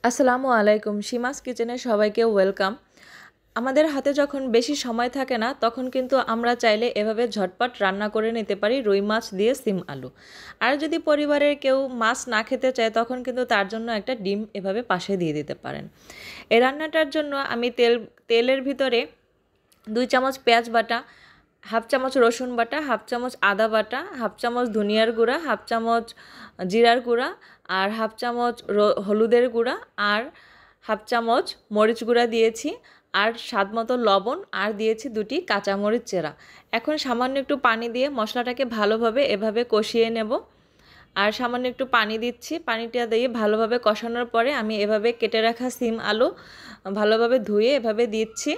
আসসালামু আলাইকুম। সীমাস কিচেনে সবাইকে ওয়েলকাম। আমাদের হাতে যখন বেশি সময় থাকে না তখন কিন্তু আমরা চাইলে এভাবে ঝটপট রান্না করে নিতে পারি রুই মাছ দিয়ে সিম আলু। আর যদি পরিবারের কেউ মাছ না খেতে চায় তখন কিন্তু তার জন্য একটা ডিম এভাবে পাশে দিয়ে দিতে পারেন। এই রান্নাটার জন্য আমি তেলের ভিতরে 2 চামচ পেঁয়াজ বাটা, হাফ চামচ রসুন বাটা, হাফ চামচ আদা বাটা, হাফ চামচ ধনিয়ার গুঁড়া, হাফ চামচ জিরার গুঁড়া, আর হাফ চামচ হলুদের গুঁড়া, আর হাফ চামচ মরিচ গুঁড়া দিয়েছি, আর স্বাদ মতো লবণ, আর দিয়েছি 2টি কাঁচামরিচ চেরা। এখন সামান্য একটু পানি দিয়ে মশলাটাকে ভালোভাবে এভাবে কষিয়ে নেব। আর সামান্য একটু পানি দিচ্ছি। পানিটা দিয়ে ভালোভাবে কষানোর পরে আমি এভাবে কেটে রাখা সিম আলু ভালোভাবে ধুয়ে এভাবে দিচ্ছি।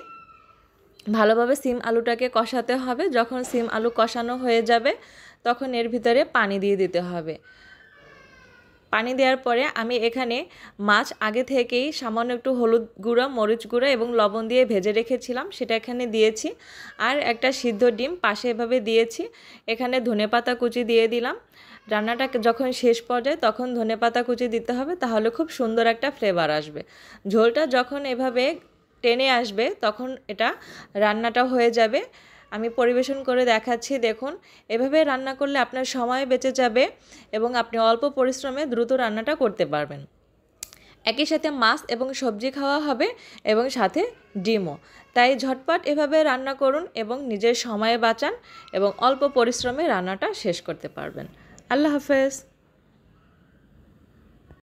ভালোভাবে সিম আলুটাকে কষাতে হবে। যখন সিম আলু কষানো হয়ে যাবে তখন এর ভিতরে পানি দিয়ে দিতে হবে। পানি দেওয়ার পরে আমি এখানে মাছ আগে থেকেই সামান্য একটু হলুদ গুঁড়া, মরিচ গুঁড়া এবং লবণ দিয়ে ভেজে রেখেছিলাম, সেটা এখানে দিয়েছি। আর একটা সিদ্ধ ডিম পাশে এভাবে দিয়েছি। এখানে ধনেপাতা কুচি দিয়ে দিলাম। রান্নাটা যখন শেষ পর্যায়ে তখন ধনেপাতা কুচি দিতে হবে, তাহলে খুব সুন্দর একটা ফ্লেভার আসবে। ঝোলটা যখন এভাবে টেনে আসবে তখন এটা রান্নাটা হয়ে যাবে। আমি পরিবেশন করে দেখাচ্ছি, দেখুন। এভাবে রান্না করলে আপনার সময় বেঁচে যাবে এবং আপনি অল্প পরিশ্রমে দ্রুত রান্নাটা করতে পারবেন। একই সাথে মাছ এবং সবজি খাওয়া হবে এবং সাথে ডিমও। তাই ঝটপট এভাবে রান্না করুন এবং নিজের সময় বাঁচান এবং অল্প পরিশ্রমে রান্নাটা শেষ করতে পারবেন। আল্লাহ হাফেজ।